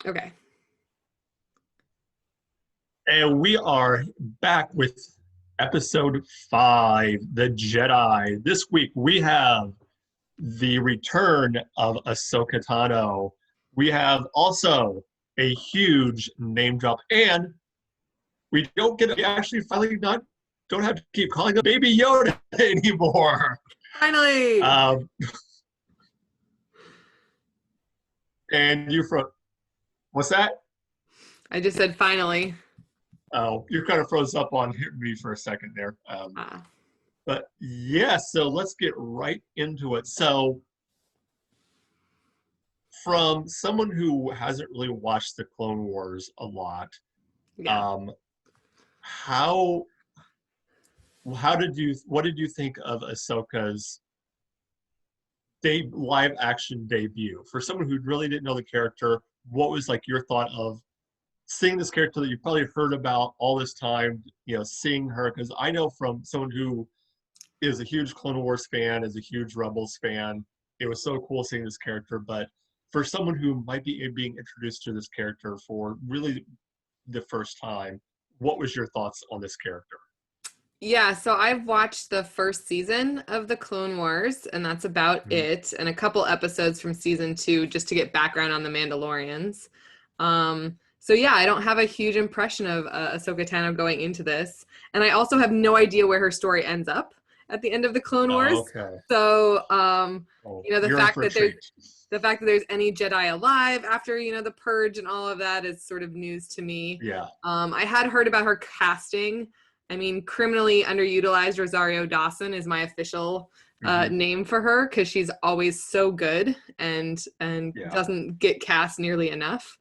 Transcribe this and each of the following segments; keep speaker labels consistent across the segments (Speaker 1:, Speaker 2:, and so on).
Speaker 1: Okay.
Speaker 2: And we are back with episode 5, The Jedi. This week we have the return of Ahsoka Tano. We have also a huge name drop, and we actually finally not don't have to keep calling him Baby Yoda anymore.
Speaker 1: Finally.
Speaker 2: Um, and you from what's that?
Speaker 1: I just said finally.
Speaker 2: Oh, you kind of froze up on me for a second there.
Speaker 1: Ah,
Speaker 2: But yeah, so let's get right into it. So, from someone who hasn't really watched the Clone Wars a lot,
Speaker 1: yeah.
Speaker 2: um, how what did you think of Ahsoka's live action debut? For someone who really didn't know the character, what was like your thought of seeing this character that you probably heard about all this time? Seeing her, because I know from someone who is a huge Clone Wars fan, is a huge Rebels fan. It was so cool seeing this character, but for someone who might be being introduced to this character for really the first time, what was your thoughts on this character?
Speaker 1: Yeah, so I've watched the first season of the Clone Wars, and that's about
Speaker 2: Mhm.
Speaker 1: it, and a couple episodes from season 2 just to get background on the Mandalorians. So yeah, I don't have a huge impression of Ahsoka Tano going into this, and I also have no idea where her story ends up at the end of the Clone
Speaker 2: Oh,
Speaker 1: Wars.
Speaker 2: okay.
Speaker 1: So,
Speaker 2: Oh,
Speaker 1: the
Speaker 2: you're in
Speaker 1: fact
Speaker 2: for a
Speaker 1: that there's
Speaker 2: treat.
Speaker 1: any Jedi alive after, the purge and all of that is sort of news to me.
Speaker 2: Yeah.
Speaker 1: I had heard about her casting. I mean, criminally underutilized Rosario Dawson is my official
Speaker 2: Hmm.
Speaker 1: name for her because she's always so good and
Speaker 2: Yeah.
Speaker 1: doesn't get cast nearly enough.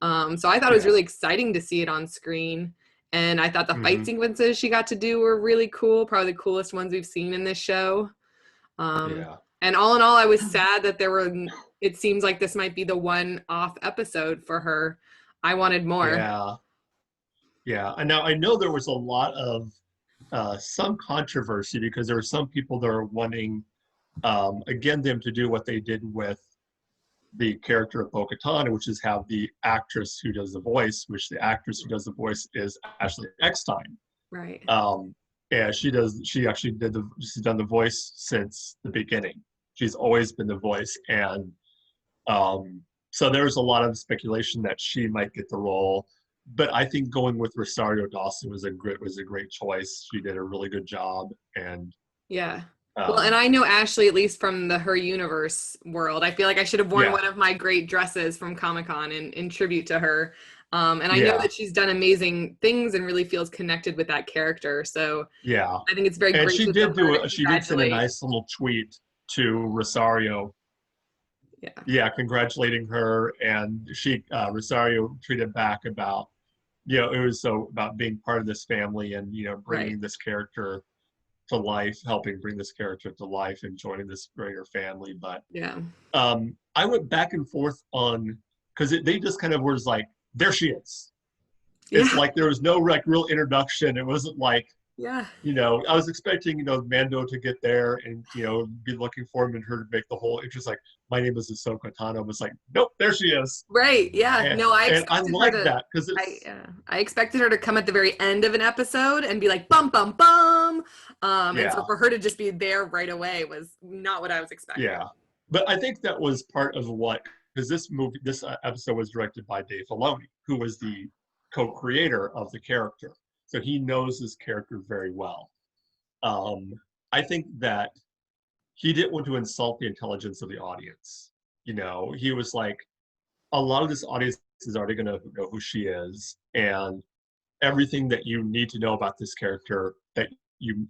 Speaker 1: So I thought it was
Speaker 2: Yeah.
Speaker 1: really exciting to see it on screen. And I thought the fight
Speaker 2: Hmm.
Speaker 1: sequences she got to do were really cool, probably the coolest ones we've seen in this show. Um,
Speaker 2: Yeah.
Speaker 1: and all in all, I was sad that it seems like this might be the one off episode for her. I wanted more.
Speaker 2: Yeah. Yeah. And now I know there was a lot of some controversy because there were some people that are wanting, again, them to do what they did with the character of Bo-Katan, which is have the actress who does the voice, which the actress who does the voice is Ashley Eckstein.
Speaker 1: Right.
Speaker 2: Um, and she actually she's done the voice since the beginning. She's always been the voice. And um, so there's a lot of speculation that she might get the role. But I think going with Rosario Dawson was a great choice. She did a really good job. And
Speaker 1: Yeah. Well, and
Speaker 2: um,
Speaker 1: I know Ashley at least from the Her Universe world. I feel like I should have worn
Speaker 2: yeah,
Speaker 1: one of my great dresses from Comic-Con in tribute to her. And I know
Speaker 2: yeah,
Speaker 1: that she's done amazing things and really feels connected with that character. So
Speaker 2: yeah.
Speaker 1: I think it's very
Speaker 2: And she
Speaker 1: gracious of
Speaker 2: did
Speaker 1: her to
Speaker 2: she did send a
Speaker 1: congratulate.
Speaker 2: nice little tweet to Rosario,
Speaker 1: Yeah.
Speaker 2: yeah, congratulating her. And Rosario tweeted back about, it was so about being part of this family and,
Speaker 1: Right.
Speaker 2: bringing this character to life, helping bring this character to life and joining this greater family. But
Speaker 1: Yeah.
Speaker 2: I went back and forth on, because they just kind of was like, there she is. It's
Speaker 1: Yeah.
Speaker 2: like there was no like real introduction. It wasn't like,
Speaker 1: Yeah.
Speaker 2: I was expecting, Mando to get there and, be looking for him and her to make the whole interest like, my name is Ahsoka Tano. It's like, nope, there she is.
Speaker 1: Right. Yeah.
Speaker 2: And,
Speaker 1: No, I
Speaker 2: and I
Speaker 1: expected her
Speaker 2: like
Speaker 1: to
Speaker 2: that because
Speaker 1: I
Speaker 2: it's,
Speaker 1: yeah. I expected her to come at the very end of an episode and be like bum bum bum. And so
Speaker 2: yeah,
Speaker 1: for her to just be there right away was not what I was expecting.
Speaker 2: yeah. But I think that was part of what, because this episode was directed by Dave Filoni, who was the co-creator of the character. So he knows this character very well. Um, I think that he didn't want to insult the intelligence of the audience. He was like, a lot of this audience is already going to know who she is, and everything that you need to know about this character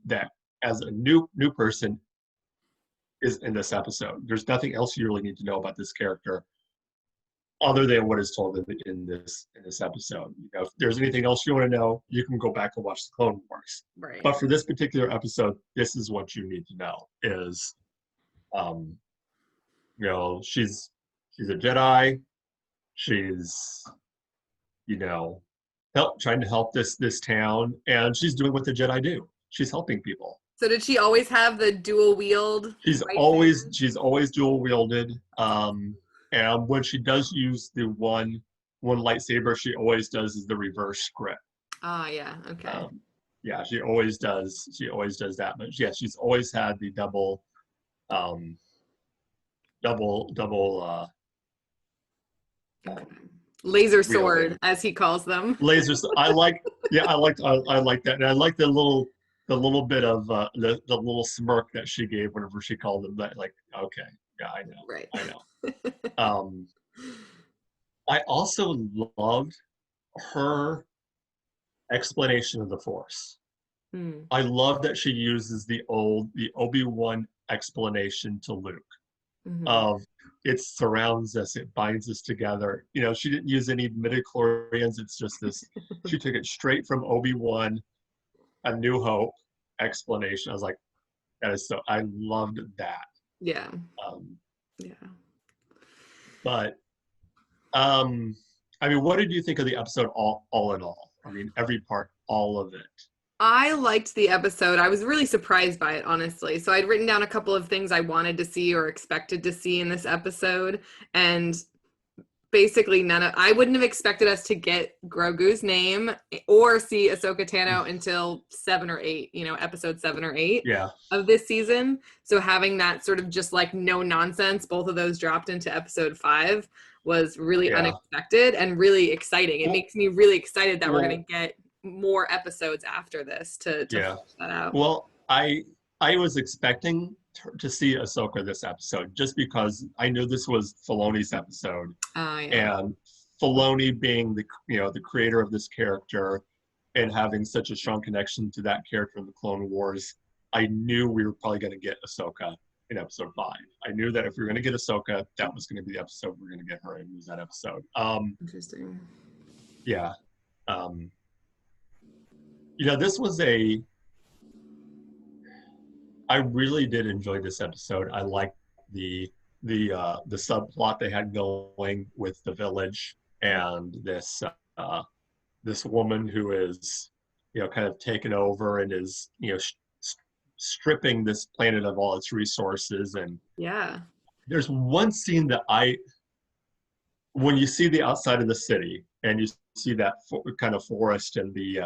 Speaker 2: that as a new person is in this episode. There's nothing else you really need to know about this character other than what is told in this episode. If there's anything else you want to know, you can go back and watch the Clone Wars.
Speaker 1: Right.
Speaker 2: But for this particular episode, this is what you need to know: is um, she's a Jedi. She's you know trying to help this town, and she's doing what the Jedi do. She's helping people.
Speaker 1: So did she always have the dual wield
Speaker 2: She's
Speaker 1: right
Speaker 2: always
Speaker 1: hand?
Speaker 2: she's always dual wielded. And when she does use the one one lightsaber she always does is the reverse script.
Speaker 1: Ah, yeah. Okay.
Speaker 2: Yeah, she always does. She always does that. But yeah, she's always had the um, double
Speaker 1: Okay. Laser sword,
Speaker 2: wielding
Speaker 1: as he calls them.
Speaker 2: lasers. Yeah, I like that, and I like the little bit of the little smirk that she gave whenever she called them that. Like, okay, yeah,
Speaker 1: Right.
Speaker 2: I know. Um, I also loved her explanation of the Force.
Speaker 1: Hmm.
Speaker 2: I love that she uses the Obi-Wan explanation to Luke
Speaker 1: Hmm.
Speaker 2: of it surrounds us, it binds us together. You know, she didn't use any midichlorians. It's just this. She took it straight from Obi-Wan, A New Hope explanation. I was like, that is so. I loved that.
Speaker 1: Yeah.
Speaker 2: Um,
Speaker 1: Yeah.
Speaker 2: but I mean, what did you think of the episode all in all? I mean, every part, all of it.
Speaker 1: I liked the episode. I was really surprised by it, honestly. So I'd written down a couple of things I wanted to see or expected to see in this episode, and basically I wouldn't have expected us to get Grogu's name or see Ahsoka Tano until 7 or 8, episode 7 or 8
Speaker 2: Yeah,
Speaker 1: of this season. So having that sort of just like no nonsense, both of those dropped into episode 5 was really
Speaker 2: yeah.
Speaker 1: unexpected and really exciting. It
Speaker 2: Well,
Speaker 1: makes me really excited that we're going
Speaker 2: well,
Speaker 1: to get more episodes after this to
Speaker 2: yeah.
Speaker 1: flesh that out.
Speaker 2: Well, I was expecting to see Ahsoka this episode just because I knew this was Filoni's episode,
Speaker 1: Yeah.
Speaker 2: and Filoni being the creator of this character and having such a strong connection to that character in the Clone Wars, I knew we were probably going to get Ahsoka in episode 5. I knew that if we were going to get Ahsoka, that was going to be the episode we are going to get her in, was that episode.
Speaker 1: Interesting.
Speaker 2: Yeah. Um, this was I really did enjoy this episode. I liked the subplot they had going with the village and this woman who is kind of taken over and is stripping this planet of all its resources. And
Speaker 1: Yeah.
Speaker 2: there's one scene that when you see the outside of the city and you see that kind of forest and the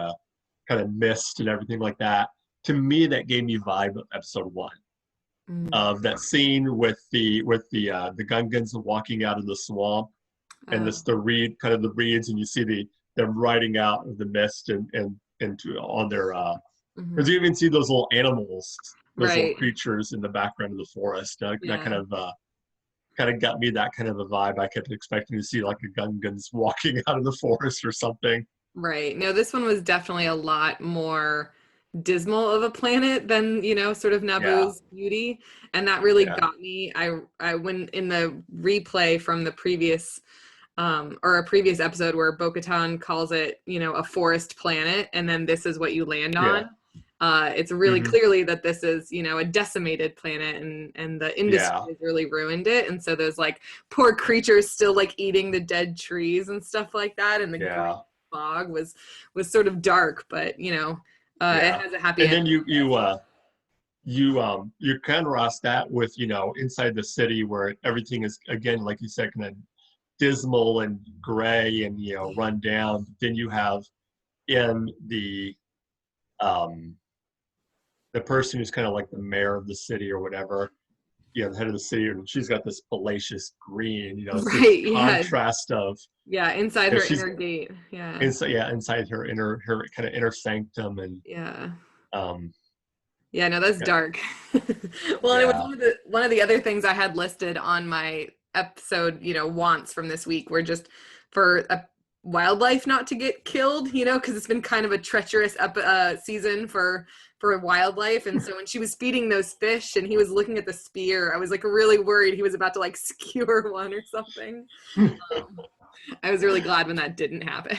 Speaker 2: kind of mist and everything like that, to me that gave me vibe of episode 1, of that scene with the Gungans walking out of the swamp, and the reeds, and you see them riding out of the mist and into on their because you even see those little animals, those little
Speaker 1: Right.
Speaker 2: creatures in the background of the forest. That
Speaker 1: Yeah.
Speaker 2: kind of got me that kind of a vibe. I kept expecting to see like a Gungans walking out of the forest or something.
Speaker 1: Right. No, this one was definitely a lot more dismal of a planet than, sort of
Speaker 2: Yeah,
Speaker 1: Naboo's beauty. And that really
Speaker 2: yeah,
Speaker 1: got me. I when in the replay from the previous or a previous episode where Bo-Katan calls it, a forest planet, and then this is what you land
Speaker 2: yeah.
Speaker 1: on. It's really
Speaker 2: Hmm.
Speaker 1: clearly that this is, a decimated planet, and the industry
Speaker 2: Yeah,
Speaker 1: has really ruined it. And so those like poor creatures still like eating the dead trees and stuff like that. And the green
Speaker 2: yeah,
Speaker 1: fog was sort of dark, but it
Speaker 2: yeah.
Speaker 1: has a happy
Speaker 2: And then
Speaker 1: ending.
Speaker 2: you contrast that with inside the city where everything is, again, like you said, kind of dismal and gray and run down. Then you have in the person who's kind of like the mayor of the city or whatever, the head of the city, and she's got this fallacious green. It's this
Speaker 1: Right. Yeah.
Speaker 2: contrast of
Speaker 1: Yeah. Inside her
Speaker 2: she's
Speaker 1: inner gate. Yeah.
Speaker 2: inside her kind of inner sanctum. And
Speaker 1: Yeah.
Speaker 2: um
Speaker 1: Yeah, no, that's
Speaker 2: yeah,
Speaker 1: dark. Well, and it was
Speaker 2: yeah,
Speaker 1: one of the other things I had listed on my episode, wants from this week were just for a wildlife not to get killed, because it's been kind of a treacherous season for wildlife. And so when she was feeding those fish and he was looking at the spear, I was like really worried he was about to like skewer one or something. I was really glad when that didn't happen.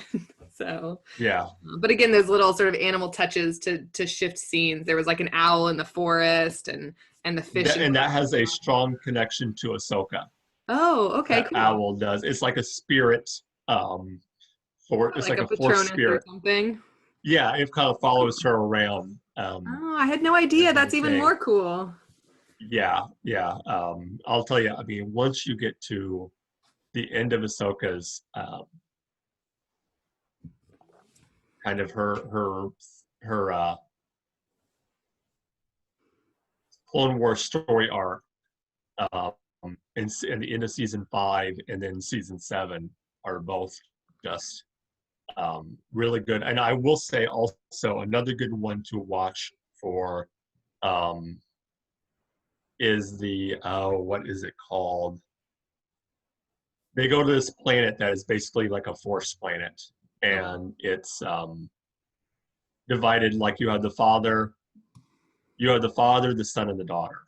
Speaker 1: So
Speaker 2: yeah.
Speaker 1: but again, those little sort of animal touches to shift scenes. There was like an owl in the forest and the fish.
Speaker 2: And that has a strong connection to Ahsoka.
Speaker 1: Oh, okay,
Speaker 2: That
Speaker 1: cool.
Speaker 2: owl does. It's like a spirit. It's
Speaker 1: Like
Speaker 2: like
Speaker 1: a
Speaker 2: a force
Speaker 1: Patronus or
Speaker 2: spirit.
Speaker 1: something.
Speaker 2: Yeah, it kind of follows her around.
Speaker 1: Oh, I had no
Speaker 2: That
Speaker 1: idea.
Speaker 2: kind of
Speaker 1: That's even
Speaker 2: thing.
Speaker 1: more cool.
Speaker 2: Yeah, yeah. I'll tell you. I mean, once you get to the end of Ahsoka's kind of her Clone Wars story arc, um, in the end of season 5 and then season 7 are both just really good. And I will say also another good one to watch for um, is the what is it called? They go to this planet that is basically like a force planet, and it's divided like you have the father, the son, and the daughter,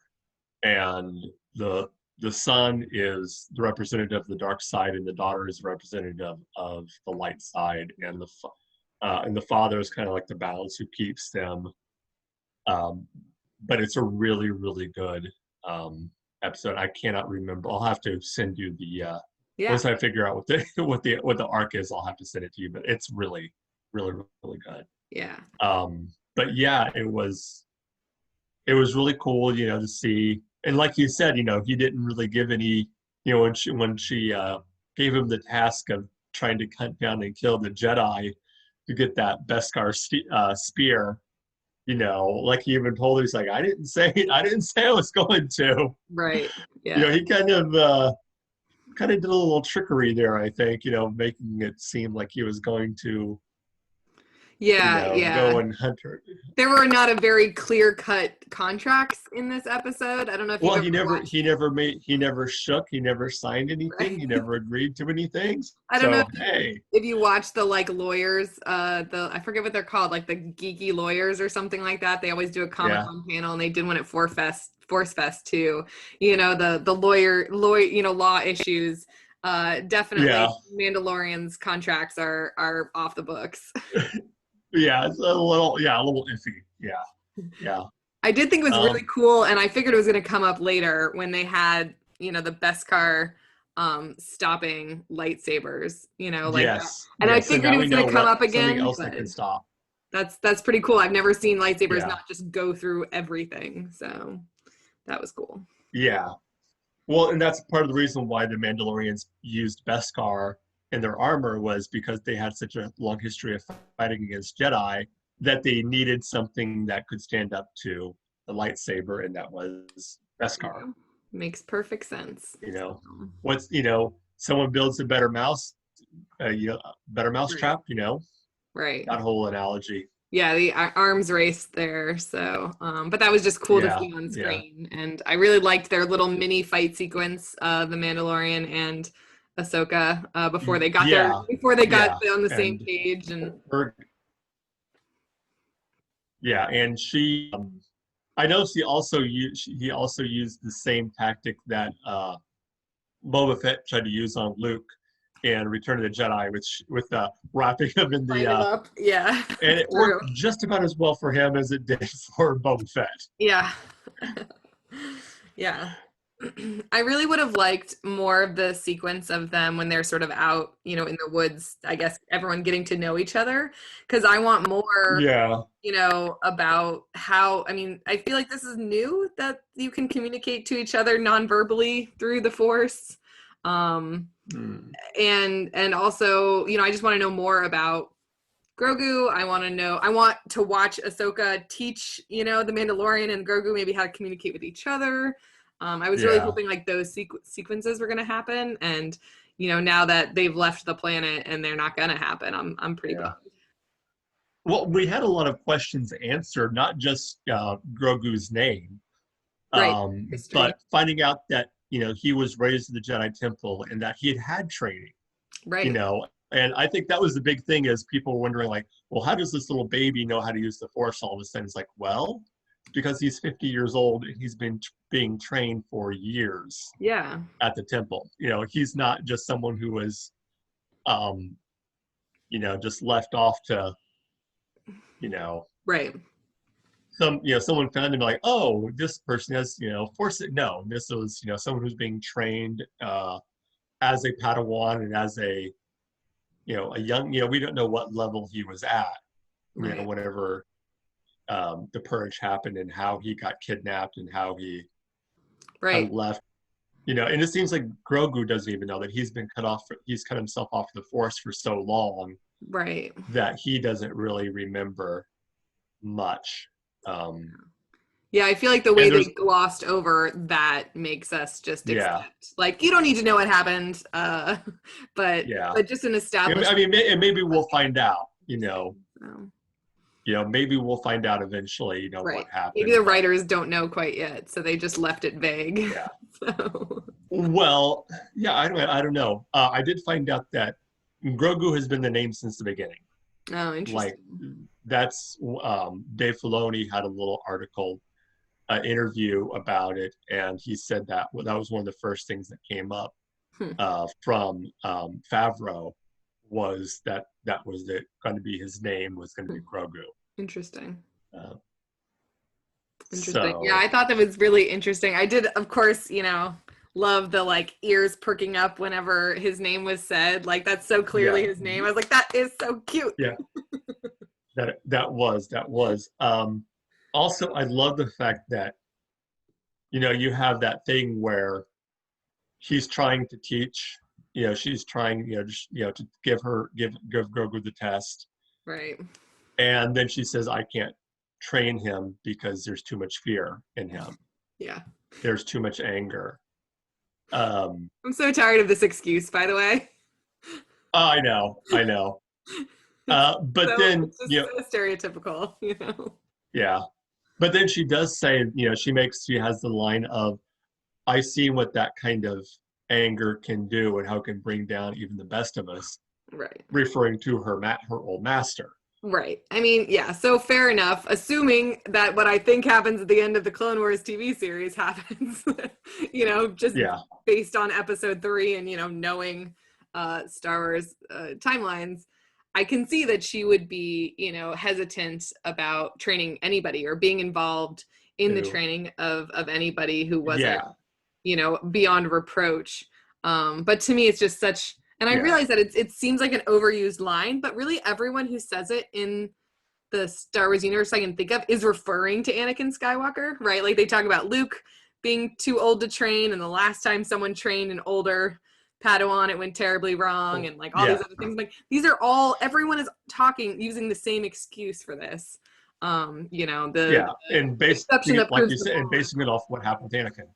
Speaker 2: and the son is the representative of the dark side, and the daughter is the representative of the light side, and the father is kind of like the balance who keeps them. Um, but it's a really really good episode. I cannot remember. I'll have to send you the
Speaker 1: Yeah.
Speaker 2: once I figure out what the what the arc is. I'll have to send it to you. But it's really really really good.
Speaker 1: Yeah.
Speaker 2: But yeah, it was really cool, to see. And like you said, he didn't really give any, when she gave him the task of trying to hunt down and kill the Jedi to get that Beskar spear. Like he even told her, he's like, I didn't say I was going to.
Speaker 1: Right. Yeah.
Speaker 2: He kind of did a little trickery there, I think, making it seem like he was going to,
Speaker 1: Yeah. Yeah.
Speaker 2: go and hunt her.
Speaker 1: There were not a very clear-cut contracts in this episode. I don't know if you've
Speaker 2: Well,
Speaker 1: ever
Speaker 2: he never
Speaker 1: watched.
Speaker 2: he never made he never shook, he never signed anything,
Speaker 1: Right.
Speaker 2: he never agreed to anything.
Speaker 1: I don't know
Speaker 2: So hey,
Speaker 1: if you watch the like lawyers, I forget what they're called, like the geeky lawyers or something like that. They always do a Comic
Speaker 2: yeah,
Speaker 1: Con panel, and they did one at Force Fest too. The lawyer, law issues. Definitely,
Speaker 2: yeah,
Speaker 1: Mandalorian's contracts are off the books.
Speaker 2: yeah. It's a little iffy. Yeah, yeah,
Speaker 1: I did think it was really
Speaker 2: um,
Speaker 1: cool, and I figured it was going to come up later when they had, the Beskar stopping lightsabers, like that.
Speaker 2: yes,
Speaker 1: And I
Speaker 2: yes. So
Speaker 1: figured
Speaker 2: now
Speaker 1: it
Speaker 2: we
Speaker 1: was going
Speaker 2: know
Speaker 1: to come
Speaker 2: what
Speaker 1: up
Speaker 2: something
Speaker 1: again,
Speaker 2: else that
Speaker 1: but
Speaker 2: can stop.
Speaker 1: that's pretty cool. I've never seen lightsabers
Speaker 2: Yeah,
Speaker 1: not just go through everything, so that was cool.
Speaker 2: yeah. Well, and that's part of the reason why the Mandalorians used Beskar in their armor was because they had such a long history of fighting against Jedi that they needed something that could stand up to the lightsaber, and that was Beskar.
Speaker 1: Makes perfect sense.
Speaker 2: You know,
Speaker 1: So,
Speaker 2: someone builds a better better
Speaker 1: right,
Speaker 2: mousetrap.
Speaker 1: right.
Speaker 2: That whole analogy.
Speaker 1: Yeah, the arms race there. So, but that was just cool to
Speaker 2: Yeah,
Speaker 1: see on
Speaker 2: yeah,
Speaker 1: screen, and I really liked their little mini fight sequence of the Mandalorian and Ahsoka
Speaker 2: yeah,
Speaker 1: before they got
Speaker 2: yeah,
Speaker 1: on the same
Speaker 2: and
Speaker 1: page. And
Speaker 2: her, yeah, and I know he also used the same tactic that Boba Fett tried to use on Luke in Return of the Jedi, which with wrapping him in the
Speaker 1: bind him up, yeah.
Speaker 2: and it
Speaker 1: True.
Speaker 2: worked just about as well for him as it did for Boba Fett.
Speaker 1: Yeah. Yeah. I really would have liked more of the sequence of them when they're sort of out, in the woods, I guess everyone getting to know each other. Because I want more,
Speaker 2: Yeah.
Speaker 1: about how, I feel like this is new that you can communicate to each other non-verbally through the Force. Um,
Speaker 2: Hmm.
Speaker 1: and also, I just want to know more about Grogu. I want to watch Ahsoka teach, the Mandalorian and Grogu maybe how to communicate with each other. I was really
Speaker 2: Yeah.
Speaker 1: hoping like those sequences were going to happen. And, now that they've left the planet and they're not going to happen, I'm pretty bummed.
Speaker 2: Yeah. Well, we had a lot of questions answered, not just Grogu's name,
Speaker 1: Right. History.
Speaker 2: but finding out that he was raised in the Jedi Temple and that he had training. you
Speaker 1: Right.
Speaker 2: know and I think that was the big thing, is people were wondering, like, well, how does this little baby know how to use the Force all of a sudden? It's like, well, because he's 50 years old and he's been being trained for years
Speaker 1: Yeah.
Speaker 2: at the temple. He's not just someone who was um just left off to you know
Speaker 1: Right.
Speaker 2: someone found him, like, oh, this person has force it. No, this was someone who's being trained as a Padawan, and as a young, we don't know what level he was at,
Speaker 1: Right.
Speaker 2: whenever the purge happened, and how he got kidnapped, and how he kind
Speaker 1: Right.
Speaker 2: of left. And it seems like Grogu doesn't even know that he's cut himself off the Force for so long,
Speaker 1: Right.
Speaker 2: that he doesn't really remember much.
Speaker 1: Yeah, I feel like the way
Speaker 2: And
Speaker 1: they
Speaker 2: there's
Speaker 1: glossed over that makes us just
Speaker 2: yeah,
Speaker 1: accept. Like, you don't need to know what happened,
Speaker 2: yeah.
Speaker 1: but just an
Speaker 2: I
Speaker 1: establishment.
Speaker 2: mean, and maybe we'll find out.
Speaker 1: So,
Speaker 2: Maybe we'll find out eventually. What
Speaker 1: right. Maybe
Speaker 2: happened,
Speaker 1: the
Speaker 2: but
Speaker 1: writers don't know quite yet, so they just left it vague.
Speaker 2: yeah.
Speaker 1: So,
Speaker 2: Well, yeah, I don't know. I did find out that Grogu has been the name since the beginning.
Speaker 1: oh,
Speaker 2: Like
Speaker 1: interesting.
Speaker 2: that's Dave Filoni had a little article interview about it, and he said that that was one of the first things that came up
Speaker 1: Hmm.
Speaker 2: from Favreau was that was going to be his name was going to be Grogu.
Speaker 1: Interesting.
Speaker 2: Uh,
Speaker 1: Interesting. Yeah,
Speaker 2: so
Speaker 1: I thought that was really interesting. I did, of course, love the like ears perking up whenever his name was said. Like that's so clearly
Speaker 2: yeah,
Speaker 1: his name. I was like, that is so cute.
Speaker 2: yeah, that was. Also, I love the fact that you have that thing where she's trying to teach. She's trying, just, to give Grogu the test,
Speaker 1: Right.
Speaker 2: and then she says, "I can't train him because there's too much fear in him.
Speaker 1: Yeah.
Speaker 2: There's too much anger." Um,
Speaker 1: I'm so tired of this excuse, by the way.
Speaker 2: I know.
Speaker 1: It's
Speaker 2: But then,
Speaker 1: it's just so stereotypical.
Speaker 2: yeah. But then she does say, she has the line of, "I see what that kind of anger can do and how it can bring down even the best of us,"
Speaker 1: Right.
Speaker 2: referring to her old master.
Speaker 1: Right. I mean, yeah, so fair enough. Assuming that what I think happens at the end of the Clone Wars TV series happens, just
Speaker 2: Yeah,
Speaker 1: based on episode 3 and, knowing Star Wars timelines, I can see that she would be, hesitant about training anybody or being involved in the
Speaker 2: too.
Speaker 1: training of anybody who wasn't,
Speaker 2: Yeah,
Speaker 1: beyond reproach. But to me, it's just such, and I
Speaker 2: yeah.
Speaker 1: realize that it seems like an overused line, but really everyone who says it in the Star Wars universe I can think of is referring to Anakin Skywalker, right? Like they talk about Luke being too old to train, and the last time someone trained an older Padawan, it went terribly wrong, and like all these
Speaker 2: Yeah,
Speaker 1: other things. Like these are all, everyone is talking using the same excuse for this. The
Speaker 2: yeah. And
Speaker 1: exception
Speaker 2: basing it,
Speaker 1: that
Speaker 2: like
Speaker 1: proves
Speaker 2: you
Speaker 1: the
Speaker 2: said, and
Speaker 1: rule.
Speaker 2: basing it off what happened with Anakin.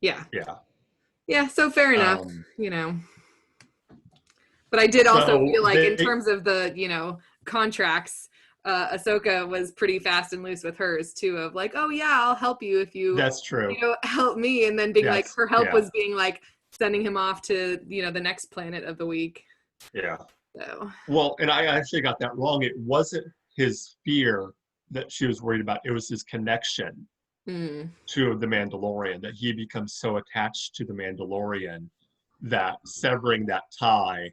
Speaker 1: Yeah.
Speaker 2: Yeah.
Speaker 1: Yeah, so fair enough,
Speaker 2: Um,
Speaker 1: you know. But I did also
Speaker 2: so
Speaker 1: feel like in
Speaker 2: they,
Speaker 1: terms of the, contracts, Ahsoka was pretty fast and loose with hers too, of like, oh yeah, I'll help you if you,
Speaker 2: that's true.
Speaker 1: help me. And then being like,
Speaker 2: Yes,
Speaker 1: her help
Speaker 2: yeah,
Speaker 1: was being like sending him off to, the next planet of the week.
Speaker 2: yeah.
Speaker 1: So,
Speaker 2: Well, and I actually got that wrong. It wasn't his fear that she was worried about. It was his connection
Speaker 1: mm.
Speaker 2: to the Mandalorian, that he becomes so attached to the Mandalorian that severing that tie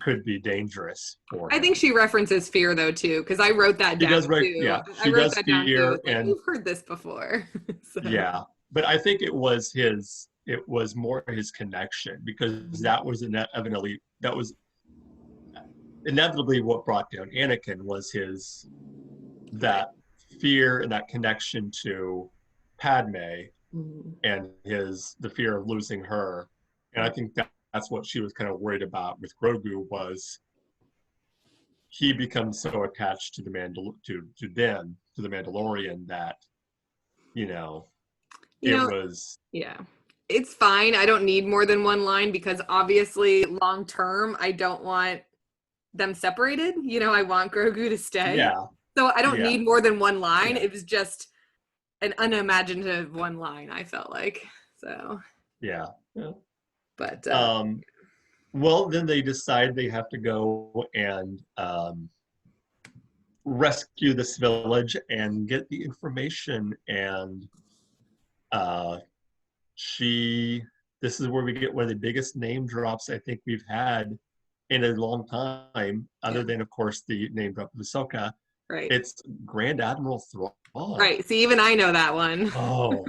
Speaker 2: could be dangerous for
Speaker 1: I think
Speaker 2: him.
Speaker 1: she references fear though too, because I wrote that
Speaker 2: She
Speaker 1: down
Speaker 2: does, right?
Speaker 1: too.
Speaker 2: Yeah,
Speaker 1: I
Speaker 2: she
Speaker 1: wrote
Speaker 2: does
Speaker 1: that down too.
Speaker 2: fear,
Speaker 1: It's like,
Speaker 2: and
Speaker 1: we've heard this before. So,
Speaker 2: yeah, but I think it was more his connection, because that was inevitably what brought down Anakin was his
Speaker 1: right.
Speaker 2: that fear and that connection to Padme,
Speaker 1: Mm.
Speaker 2: and the fear of losing her. And I think that's what she was kind of worried about with Grogu, was he becomes so attached to the Mandalorian that you know
Speaker 1: You
Speaker 2: it
Speaker 1: know,
Speaker 2: was
Speaker 1: yeah. It's fine. I don't need more than one line because obviously long term I don't want them separated. I want Grogu to stay.
Speaker 2: yeah,
Speaker 1: So I don't
Speaker 2: yeah,
Speaker 1: need more than one line.
Speaker 2: yeah,
Speaker 1: It was just an unimaginative one line, I felt like. So,
Speaker 2: yeah, yeah.
Speaker 1: but
Speaker 2: um well, then they decide they have to go and rescue this village and get the information, and uh she this is where we get one of the biggest name drops I think we've had in a long time,
Speaker 1: yeah,
Speaker 2: other than of course the name drop of Ahsoka.
Speaker 1: right.
Speaker 2: It's Grand Admiral Thrawn.
Speaker 1: Right. See, even I know that one.
Speaker 2: Oh,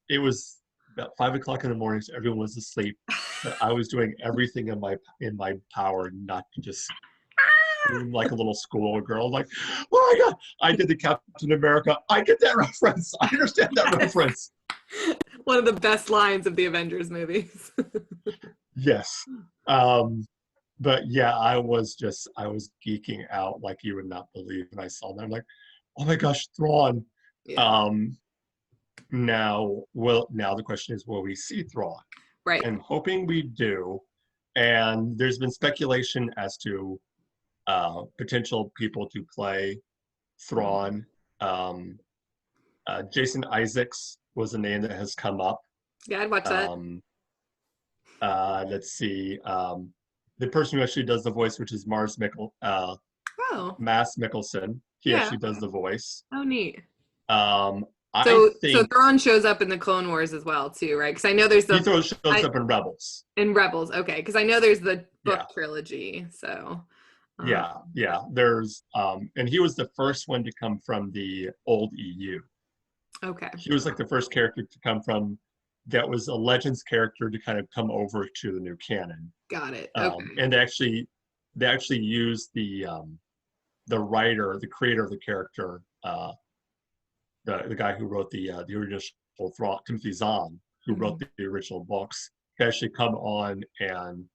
Speaker 2: it was about 5 o'clock in the morning, so everyone was asleep, but I was doing everything in my power not to just scream like a little schoolgirl, like, "Oh my God, I did the Captain America. I get that reference. I understand that
Speaker 1: Yes.
Speaker 2: reference."
Speaker 1: One of the best lines of the Avengers movies.
Speaker 2: Yes. Um, but yeah, I was geeking out like you would not believe when I saw that. I'm like, oh my gosh, Thrawn.
Speaker 1: Yeah.
Speaker 2: Um, now the question is, will we see Thrawn?
Speaker 1: Right.
Speaker 2: I'm hoping we do. And there's been speculation as to potential people to play
Speaker 1: Mhm.
Speaker 2: Thrawn. Um, Jason Isaacs was a name that has come up.
Speaker 1: Yeah, I'd watch that.
Speaker 2: Um, let's see. The person who actually does the voice, which is
Speaker 1: Oh,
Speaker 2: Mass Mikkelsen, he
Speaker 1: yeah.
Speaker 2: actually does the voice.
Speaker 1: Oh, neat.
Speaker 2: Um, I
Speaker 1: So
Speaker 2: think
Speaker 1: Thrawn shows up in the Clone Wars as well, too, right? Because I know there's
Speaker 2: shows
Speaker 1: I
Speaker 2: up in Rebels.
Speaker 1: in Rebels. Okay, because I know there's the
Speaker 2: Yeah,
Speaker 1: book trilogy. So, um,
Speaker 2: yeah. There's and he was the first one to come from the old EU.
Speaker 1: okay,
Speaker 2: He was like the first character to come from that was a Legends character to kind of come over to the new canon.
Speaker 1: got it. Okay,
Speaker 2: And they actually used the writer, the creator of the character, the guy who wrote the original Thrawn, Timothy Zahn, who wrote
Speaker 1: Mhm.
Speaker 2: the original books, to actually come on and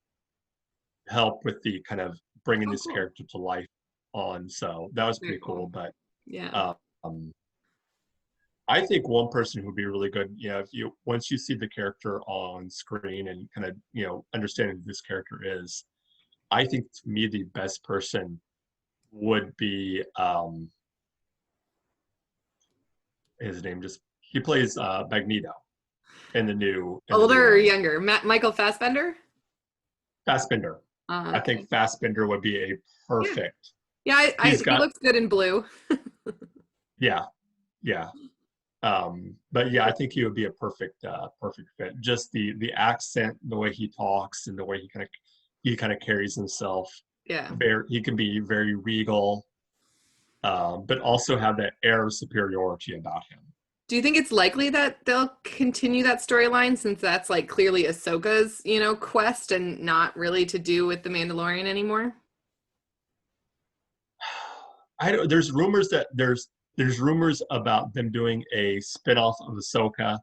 Speaker 2: help with the kind of bringing
Speaker 1: Oh,
Speaker 2: this
Speaker 1: cool.
Speaker 2: character to life on. So that was
Speaker 1: Very
Speaker 2: pretty cool.
Speaker 1: cool.
Speaker 2: But
Speaker 1: Yeah.
Speaker 2: um, I think one person who'd be really good, if you once you see the character on screen and kind of understanding who this character is, I think to me the best person would be his name just he plays Magneto in the new
Speaker 1: Older or younger? Michael Fassbender?
Speaker 2: Fassbender. I
Speaker 1: Okay.
Speaker 2: think Fassbender would be a
Speaker 1: Yeah.
Speaker 2: perfect.
Speaker 1: Yeah,
Speaker 2: He's
Speaker 1: he
Speaker 2: got
Speaker 1: looks good in blue.
Speaker 2: yeah, yeah. But yeah, I think he would be a perfect fit. Just the accent, the way he talks, and the way he kind of carries himself.
Speaker 1: Yeah.
Speaker 2: He can be very regal, but also have that air of superiority about him.
Speaker 1: Do you think it's likely that they'll continue that storyline since that's like clearly Ahsoka's, quest and not really to do with the Mandalorian anymore?
Speaker 2: I don't, there's rumors about them doing a spinoff of Ahsoka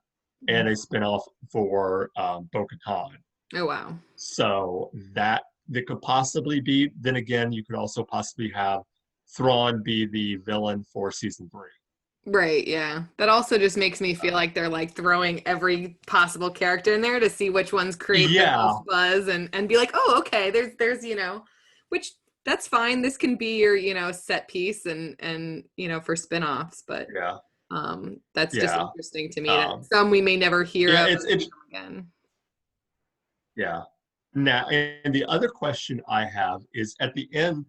Speaker 2: and a
Speaker 1: Mhm.
Speaker 2: spinoff for Bo-Katan.
Speaker 1: Oh wow.
Speaker 2: So that could possibly be. Then again, you could also possibly have Thrawn be the villain for season 3.
Speaker 1: Right, yeah. That also just makes me feel like they're like throwing every possible character in there to see which ones create the
Speaker 2: Yeah,
Speaker 1: most buzz and be like, "Oh, okay, there's, which that's fine. This can be your, set piece and, for spin-offs, but
Speaker 2: yeah,
Speaker 1: that's just
Speaker 2: yeah,
Speaker 1: interesting to me that
Speaker 2: um,
Speaker 1: some we may never hear
Speaker 2: yeah.
Speaker 1: of
Speaker 2: It's
Speaker 1: or see
Speaker 2: it's
Speaker 1: them again.
Speaker 2: yeah. Now, and the other question I have is at the end,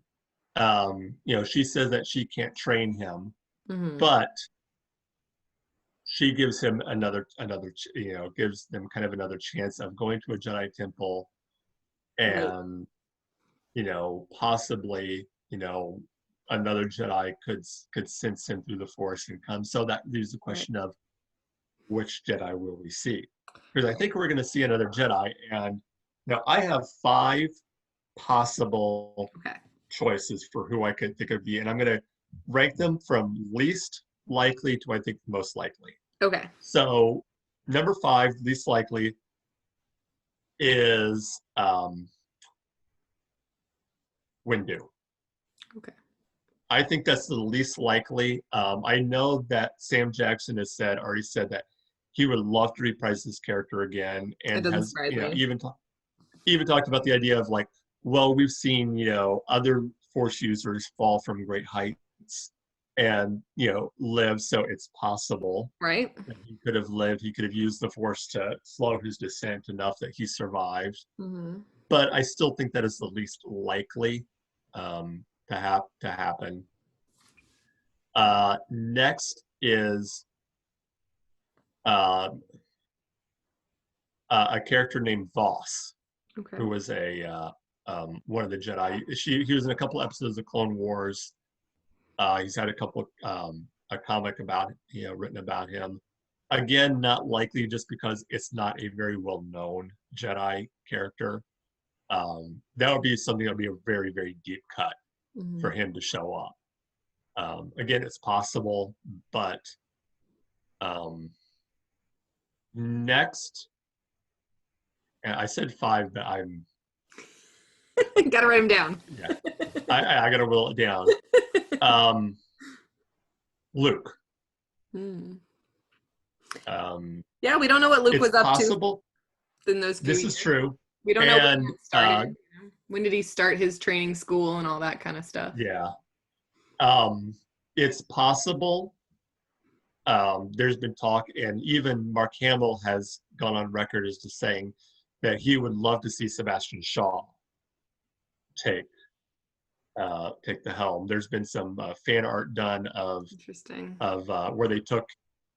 Speaker 2: she says that she can't train him,
Speaker 1: Hmm.
Speaker 2: but she gives him gives them kind of another chance of going to a Jedi temple
Speaker 1: Right.
Speaker 2: and possibly another Jedi could sense him through the Force and come. So that leaves the
Speaker 1: Right.
Speaker 2: question of which Jedi will we see? Because I think we're going to see another Jedi, and now I have 5 possible
Speaker 1: Okay.
Speaker 2: choices for who I could think of be, and I'm going to rank them from least likely to I think most likely.
Speaker 1: Okay.
Speaker 2: So number 5, least likely, is Windu.
Speaker 1: Okay.
Speaker 2: I think that's the least likely. I know that Sam Jackson already said that he would love to reprise this character again,
Speaker 1: It
Speaker 2: and
Speaker 1: doesn't
Speaker 2: has
Speaker 1: surprise me.
Speaker 2: even talked about the idea of like, well, we've seen other Force users fall from great heights and live, so it's possible
Speaker 1: Right?
Speaker 2: that he could have lived. He could have used the Force to slow his descent enough that he survived.
Speaker 1: Hmm.
Speaker 2: But I still think that is the least likely to happen. Next is uh, a character named Voss,
Speaker 1: Okay.
Speaker 2: who was one of the Jedi. He was in a couple episodes of Clone Wars. He's had a comic about written about him. Again, not likely just because it's not a very well known Jedi character. That would be something that would be a very very deep cut
Speaker 1: Hmm.
Speaker 2: for him to show up. Again, it's possible, but um, next, and I said 5, but
Speaker 1: Gotta write them down.
Speaker 2: Yeah, I gotta will it down. Luke.
Speaker 1: Hmm.
Speaker 2: Um,
Speaker 1: Yeah, we don't know what Luke
Speaker 2: it's
Speaker 1: was up to
Speaker 2: possible.
Speaker 1: in those few
Speaker 2: This is
Speaker 1: years.
Speaker 2: true.
Speaker 1: We don't know when
Speaker 2: And
Speaker 1: it started. When did he start his training school and all that kind of stuff?
Speaker 2: yeah, it's possible. There's been talk, and even Mark Hamill has gone on record as to saying that he would love to see Sebastian Shaw take take the helm. There's been some fan art done
Speaker 1: Interesting.
Speaker 2: of where they took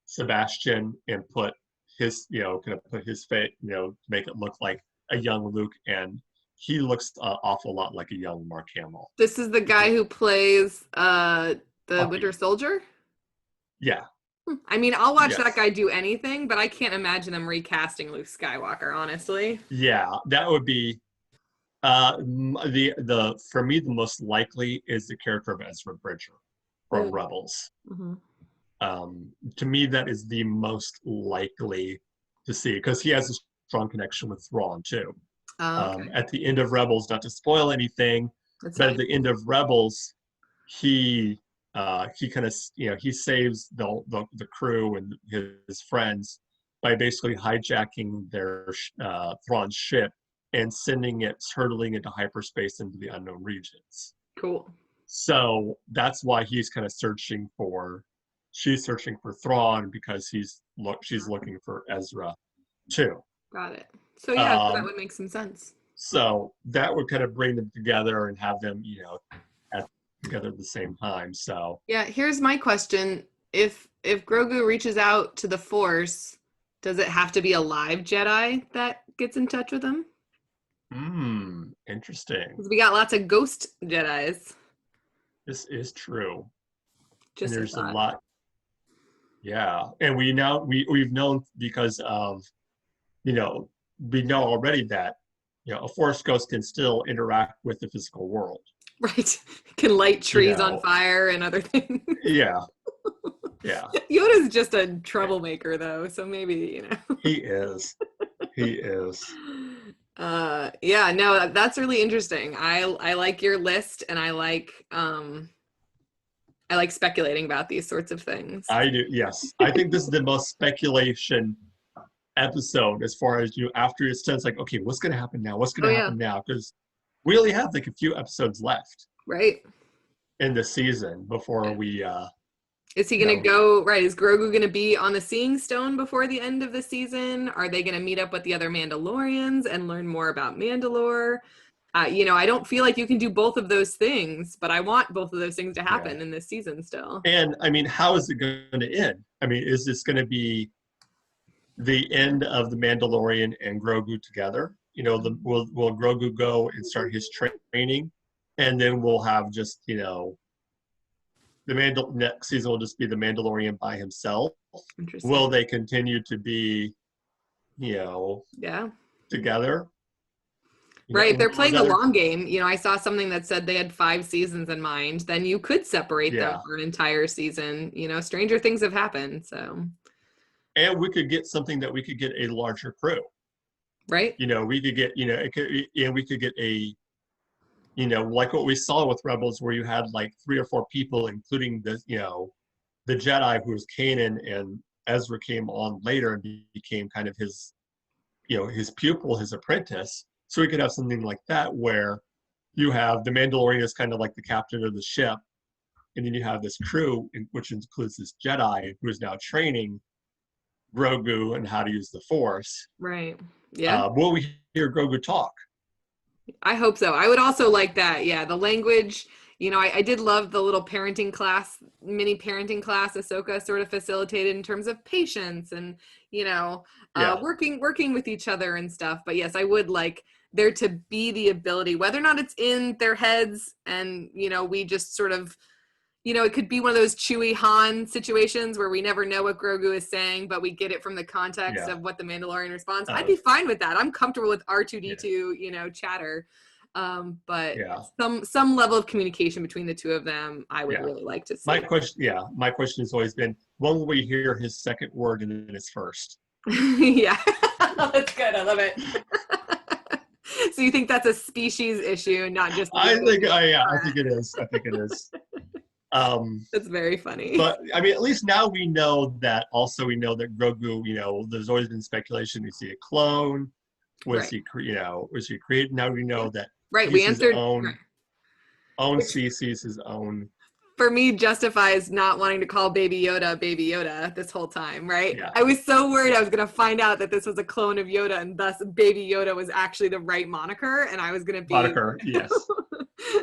Speaker 2: Sebastian and put his, kind of put his face, to make it look like a young Luke, and he looks awful lot like a young Mark Hamill.
Speaker 1: This is the guy who plays the
Speaker 2: Bucky.
Speaker 1: Winter Soldier?
Speaker 2: Yeah.
Speaker 1: I mean, I'll watch
Speaker 2: Yes.
Speaker 1: that guy do anything, but I can't imagine them recasting Luke Skywalker, honestly.
Speaker 2: Yeah, that would be the for me the most likely is the character of Ezra Bridger from Rebels.
Speaker 1: Mm-hmm.
Speaker 2: To me, that is the most likely to see because he has a strong connection with Thrawn too.
Speaker 1: Okay.
Speaker 2: At the end of Rebels, not to spoil anything,
Speaker 1: That's
Speaker 2: but
Speaker 1: fine.
Speaker 2: at the end of Rebels, he kind of he saves the crew and his friends by basically hijacking their Thrawn's ship and sending it hurtling into hyperspace into the unknown regions.
Speaker 1: Cool.
Speaker 2: So that's why she's searching for Thrawn because she's looking for Ezra too.
Speaker 1: Got it. So yeah, so that would make some sense.
Speaker 2: So that would kind of bring them together and have them, together at the same time. So
Speaker 1: yeah, here's my question: if Grogu reaches out to the Force, does it have to be a live Jedi that gets in touch with him?
Speaker 2: Interesting.
Speaker 1: Because we got lots of ghost Jedis.
Speaker 2: This is true.
Speaker 1: Just
Speaker 2: and there's a lot. Yeah, and we've known because of, we know already that a Force ghost can still interact with the physical world.
Speaker 1: Right. Can light trees on fire and other things.
Speaker 2: Yeah. Yeah.
Speaker 1: Yoda's just a troublemaker though, so maybe,
Speaker 2: He is. He is.
Speaker 1: Yeah, no, that's really interesting. I like your list and I like speculating about these sorts of things.
Speaker 2: I do, yes. I think this is the most speculation episode as far as after it's done, it's like, okay, what's going to happen now? What's going to happen now? Because we only have a few episodes left.
Speaker 1: Right.
Speaker 2: In the season before we...
Speaker 1: is he going to go, right, is Grogu going to be on the Seeing Stone before the end of the season? Are they going to meet up with the other Mandalorians and learn more about Mandalore? I don't feel like you can do both of those things, but I want both of those things to happen in this season still.
Speaker 2: And, I mean, how is it going to end? I mean, is this going to be the end of the Mandalorian and Grogu together? Will Grogu go and start his training? And then we'll have just, next season will just be the Mandalorian by himself.
Speaker 1: Interesting.
Speaker 2: Will they continue to be, together?
Speaker 1: Right, they're playing the long game. I saw something that said they had 5 seasons in mind. Then you could separate them for an entire season. Stranger things have happened, so.
Speaker 2: And we could get something that we could get a larger crew.
Speaker 1: Right.
Speaker 2: We could get, we could get a, like what we saw with Rebels, where you had like 3 or 4 people, including the Jedi, who was Kanan, and Ezra came on later and became kind of his, his pupil, his apprentice. So we could have something like that where you have the Mandalorian is kind of like the captain of the ship, and then you have this crew, which includes this Jedi who is now training Grogu and how to use the Force.
Speaker 1: Right. Yeah.
Speaker 2: Will we hear Grogu talk?
Speaker 1: I hope so. I would also like that. Yeah, the language. I did love the little mini parenting class Ahsoka sort of facilitated in terms of patience and working with each other and stuff. But yes, I would like there to be the ability, whether or not it's in their heads, and we just sort of. It could be one of those Chewie Han situations where we never know what Grogu is saying, but we get it from the context of what the Mandalorian responds. I'd be fine with that. I'm comfortable with R2-D2, chatter. But some level of communication between the two of them, I would really like to see.
Speaker 2: My question has always been, when will we hear his second word and then his first?
Speaker 1: Yeah, that's good. I love it. So you think that's a species issue, not just
Speaker 2: I think, yeah, I
Speaker 1: correct.
Speaker 2: think it is. I think it is.
Speaker 1: That's very funny.
Speaker 2: But I mean, at least now we know that. Also, we know that Grogu. There's always been speculation. Is he a clone? Was
Speaker 1: Right.
Speaker 2: he, was he created? Now we know that
Speaker 1: Right. We
Speaker 2: he's his
Speaker 1: answered.
Speaker 2: own
Speaker 1: Right.
Speaker 2: own
Speaker 1: Which
Speaker 2: species, his own.
Speaker 1: for me justifies not wanting to call Baby Yoda this whole time, right?
Speaker 2: Yeah,
Speaker 1: I was so worried
Speaker 2: yeah.
Speaker 1: I was going to find out that this was a clone of Yoda and thus Baby Yoda was actually the right moniker and I was going to be
Speaker 2: Moniker, yes.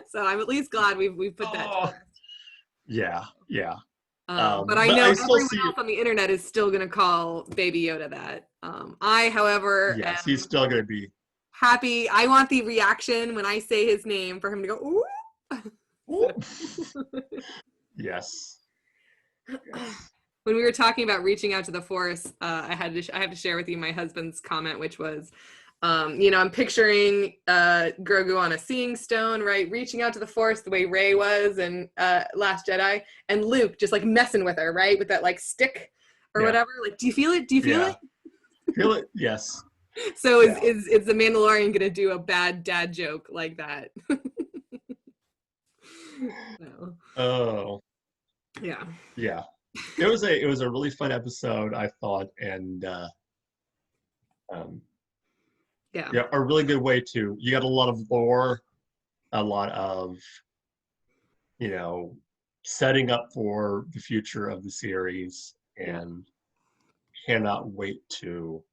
Speaker 1: so I'm at least glad we've put that to
Speaker 2: Oh,
Speaker 1: rest.
Speaker 2: yeah, yeah.
Speaker 1: But I
Speaker 2: But
Speaker 1: know
Speaker 2: I still
Speaker 1: everyone
Speaker 2: see.
Speaker 1: else on the internet is still going to call Baby Yoda that. I, however,
Speaker 2: Yes, he's
Speaker 1: am
Speaker 2: still going to be.
Speaker 1: happy. I want the reaction when I say his name for him to go, ooh.
Speaker 2: Yes. Yes.
Speaker 1: When we were talking about reaching out to the Force, I have to share with you my husband's comment, which was, I'm picturing Grogu on a seeing stone, right, reaching out to the Force the way Rey was in Last Jedi, and Luke just like messing with her, right, with that like stick or
Speaker 2: Yeah.
Speaker 1: whatever. Like, do you feel it? Do you feel
Speaker 2: Yeah.
Speaker 1: it?
Speaker 2: Feel it? Yes.
Speaker 1: So
Speaker 2: Yeah.
Speaker 1: is the Mandalorian gonna do a bad dad joke like that? No.
Speaker 2: Oh.
Speaker 1: Yeah.
Speaker 2: Yeah. It was a really fun episode, I thought, and
Speaker 1: Yeah.
Speaker 2: yeah, a really good way to. You got a lot of lore, a lot of setting up for the future of the series,
Speaker 1: Yeah.
Speaker 2: and cannot wait to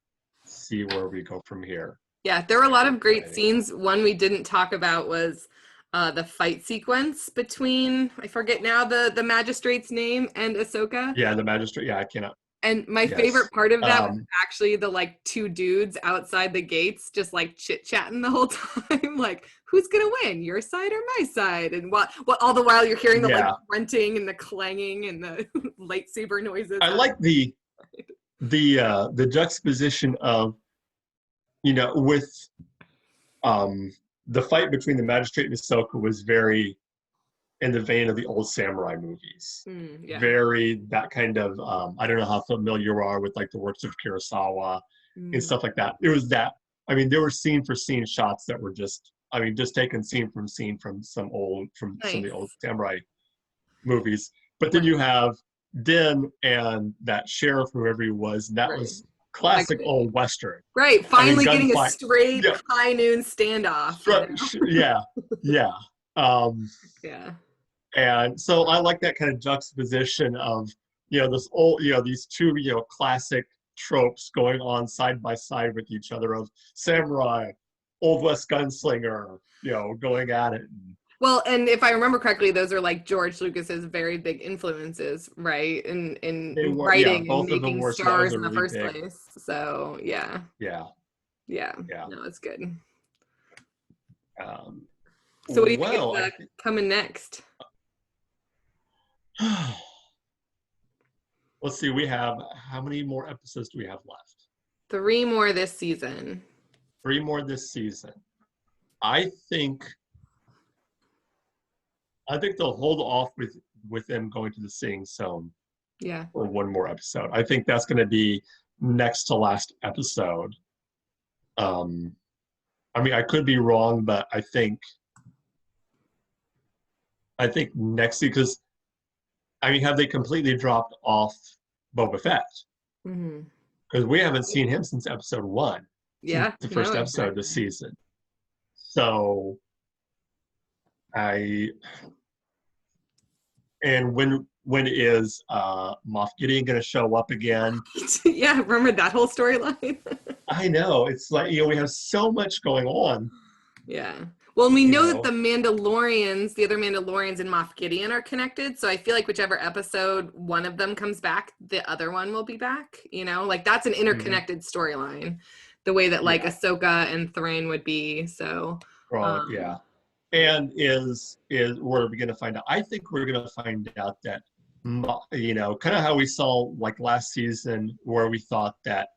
Speaker 2: see where we go from here.
Speaker 1: Yeah, there were a lot of great
Speaker 2: Exciting.
Speaker 1: scenes. One we didn't talk about was the fight sequence between, I forget now the magistrate's name, and Ahsoka.
Speaker 2: Yeah, the magistrate. Yeah, I cannot.
Speaker 1: And my
Speaker 2: Yes.
Speaker 1: favorite part of that was
Speaker 2: Um,
Speaker 1: actually the like two dudes outside the gates just like chit-chatting the whole time. Like, who's gonna win, your side or my side? And what all the while you're hearing the like
Speaker 2: yeah,
Speaker 1: grunting and the clanging and the lightsaber noises.
Speaker 2: I like the juxtaposition of with the fight between the magistrate and Ahsoka was very in the vein of the old samurai movies.
Speaker 1: Yeah.
Speaker 2: Very that kind of I don't know how familiar you are with like the works of Kurosawa and stuff like that. It was that. I mean, there were scene for scene shots that were just taken scene from some
Speaker 1: Nice.
Speaker 2: of the old samurai movies. But then
Speaker 1: Right.
Speaker 2: you have Din and that sheriff, whoever he was, and that
Speaker 1: Right.
Speaker 2: was classic old Western.
Speaker 1: Right, finally getting a
Speaker 2: gunfight.
Speaker 1: straight
Speaker 2: Yeah.
Speaker 1: high noon standoff.
Speaker 2: Yeah, yeah.
Speaker 1: Yeah.
Speaker 2: And so I like that kind of juxtaposition of this old these two classic tropes going on side by side with each other of samurai, old west gunslinger, going at it.
Speaker 1: Well, and if I remember correctly, those are like George Lucas's very big influences, right? In
Speaker 2: They were, yeah,
Speaker 1: writing and
Speaker 2: both of them
Speaker 1: making
Speaker 2: were.
Speaker 1: Star
Speaker 2: That was
Speaker 1: Wars
Speaker 2: a
Speaker 1: in the
Speaker 2: really
Speaker 1: first
Speaker 2: big.
Speaker 1: place. So yeah.
Speaker 2: Yeah.
Speaker 1: Yeah.
Speaker 2: Yeah.
Speaker 1: No, it's good.
Speaker 2: Um,
Speaker 1: So what do you
Speaker 2: well,
Speaker 1: think is coming next?
Speaker 2: Let's see. We have how many more episodes do we have left?
Speaker 1: 3 more this season.
Speaker 2: 3 more this season. I think they'll hold off with them going to the Sing Zone
Speaker 1: Yeah.
Speaker 2: for 1 more episode. I think that's going to be next to last episode. I mean, I could be wrong, but I think next, because have they completely dropped off Boba Fett?
Speaker 1: Mm-hmm.
Speaker 2: Because we haven't seen him since episode 1.
Speaker 1: Yeah.
Speaker 2: The first episode of the season. So and when is Moff Gideon going to show up again?
Speaker 1: Yeah, remember that whole storyline?
Speaker 2: I know. It's like, we have so much going on.
Speaker 1: Yeah. Well, and we know that the Mandalorians, the other Mandalorians and Moff Gideon are connected. So I feel like whichever episode one of them comes back, the other one will be back. Like that's an interconnected storyline, the way that like Ahsoka and Thrain would be. So
Speaker 2: yeah. And is we're going to find out. I think we're going to find out that kind of how we saw like last season, where we thought that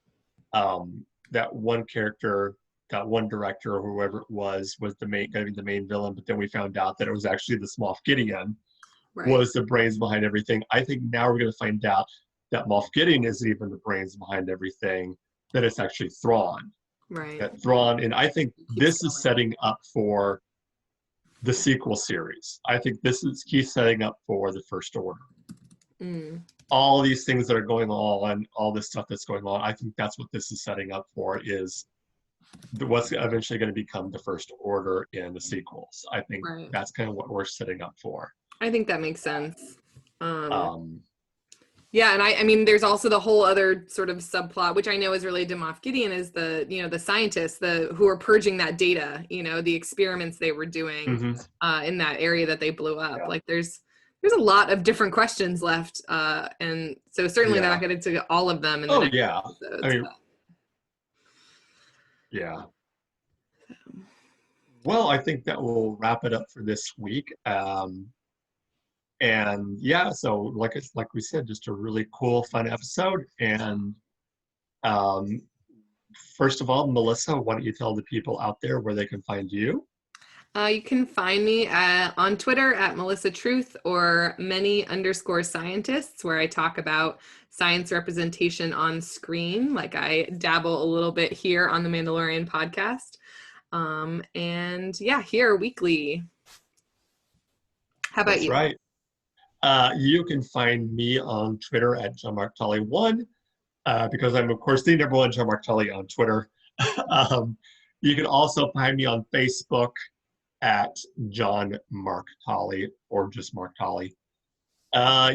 Speaker 2: that one character, that one director or whoever it was going to be the main villain, but then we found out that it was actually this Moff Gideon was the brains behind everything. I think now we're going to find out that Moff Gideon isn't even the brains behind everything, that it's actually Thrawn.
Speaker 1: Right.
Speaker 2: that Thrawn, and I think
Speaker 1: Keeps
Speaker 2: this is
Speaker 1: going.
Speaker 2: setting up for the sequel series. I think this is he's setting up for the First Order.
Speaker 1: Mm.
Speaker 2: All these things that are going on, all this stuff that's going on, I think that's what this is setting up for, is what's eventually going to become the First Order in the sequels. I think
Speaker 1: Right.
Speaker 2: that's kind of what we're setting up for.
Speaker 1: I think that makes sense.
Speaker 2: Um,
Speaker 1: Yeah, and I mean, there's also the whole other sort of subplot, which I know is related to Moff Gideon, is the, you know, the scientists, who are purging that data, you know, the experiments they were doing
Speaker 2: mhm.
Speaker 1: in that area that they blew up.
Speaker 2: Yeah.
Speaker 1: Like, there's a lot of different questions left, and so certainly they're
Speaker 2: Yeah.
Speaker 1: not going to get all of them in the
Speaker 2: Oh
Speaker 1: next
Speaker 2: yeah. I
Speaker 1: episodes.
Speaker 2: mean, yeah. Well, I think that will wrap it up for this week. And yeah, so like we said, just a really cool, fun episode. And um, first of all, Melissa, why don't you tell the people out there where they can find you?
Speaker 1: You can find me on Twitter at Melissa Truth or many_scientists, where I talk about science representation on screen. Like, I dabble a little bit here on the Mandalorian podcast. And yeah, here weekly. How about
Speaker 2: That's
Speaker 1: you?
Speaker 2: right. You can find me on Twitter at JohnMarkTully1, because I'm, of course, the number one John Mark Tully on Twitter. um, you can also find me on Facebook at John Mark Tully, or just Mark Tully.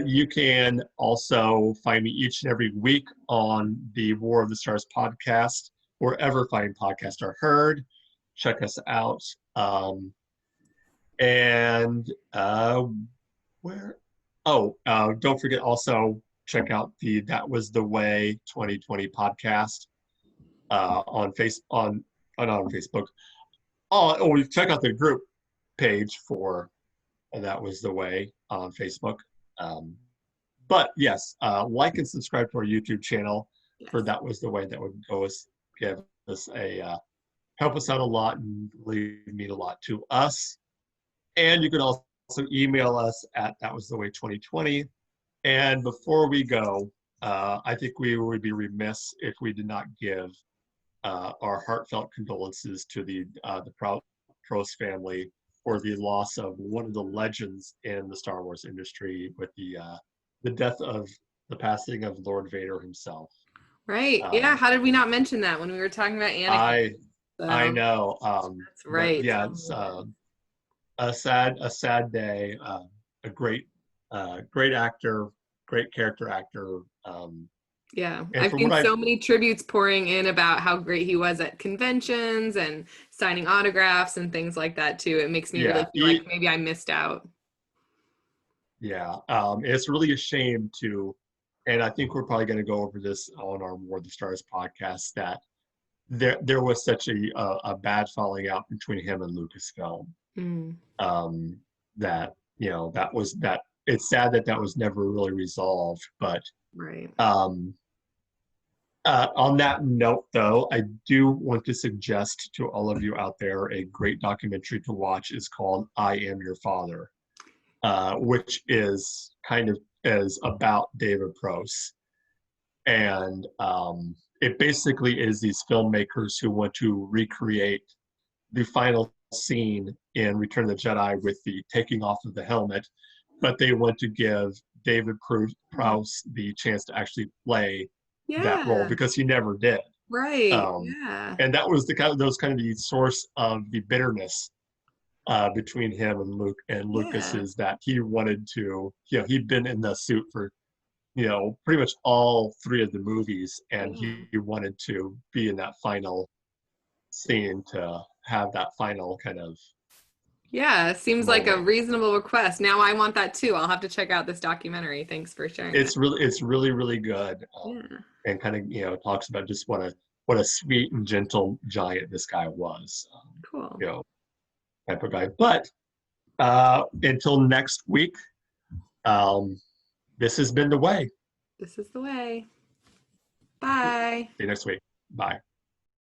Speaker 2: You can also find me each and every week on the War of the Stars podcast, wherever fine podcasts are heard. Check us out. And where? Oh, don't forget also check out the That Was the Way 2020 podcast on Facebook. Or check out the group page for That Was the Way on Facebook. But yes, like and subscribe to our YouTube channel for
Speaker 1: Yes.
Speaker 2: That Was the Way. That would give us help us out a lot and really mean a lot to us. And you can also email us at thatwastheway2020. And before we go, I think we would be remiss if we did not give our heartfelt condolences to the Prost family for the loss of one of the legends in the Star Wars industry, with the death of the passing of Lord Vader himself.
Speaker 1: Right. Yeah. How did we not mention that when we were talking about Anakin?
Speaker 2: I
Speaker 1: So
Speaker 2: know,
Speaker 1: that's
Speaker 2: but
Speaker 1: right.
Speaker 2: yeah, it's a sad day. A great actor, great character actor.
Speaker 1: Yeah,
Speaker 2: And
Speaker 1: I've
Speaker 2: from what
Speaker 1: seen
Speaker 2: I've
Speaker 1: so many tributes pouring in about how great he was at conventions and signing autographs and things like that too. It makes me really
Speaker 2: yeah
Speaker 1: feel like maybe I missed out.
Speaker 2: it's really a shame to, and I think we're probably going to go over this on our War of the Stars podcast, that there was such a bad falling out between him and Lucasfilm.
Speaker 1: Mm,
Speaker 2: That that it's sad that was never really resolved. But
Speaker 1: right.
Speaker 2: on that note, though, I do want to suggest to all of you out there a great documentary to watch. Is called "I Am Your Father," which is about David Prost. And it basically is these filmmakers who want to recreate the final scene in Return of the Jedi with the taking off of the helmet, but they want to give David Prowse the chance to actually play that role,
Speaker 1: Yeah,
Speaker 2: because he never did.
Speaker 1: right.
Speaker 2: Um,
Speaker 1: Yeah.
Speaker 2: and that was the source of the bitterness between him and Lucas,
Speaker 1: Yeah.
Speaker 2: is that he wanted to, he'd been in the suit for pretty much all three of the movies, and
Speaker 1: Yeah.
Speaker 2: he wanted to be in that final scene to have that final kind of
Speaker 1: Yeah, seems like a
Speaker 2: moment.
Speaker 1: reasonable request. Now I want that too. I'll have to check out this documentary. Thanks for sharing that.
Speaker 2: It's really really good,
Speaker 1: Yeah.
Speaker 2: and kind of talks about just what a sweet and gentle giant this guy was,
Speaker 1: Cool.
Speaker 2: you know type of guy. But until next week, this has been The Way.
Speaker 1: This is the way. Bye.
Speaker 2: See you next week. Bye.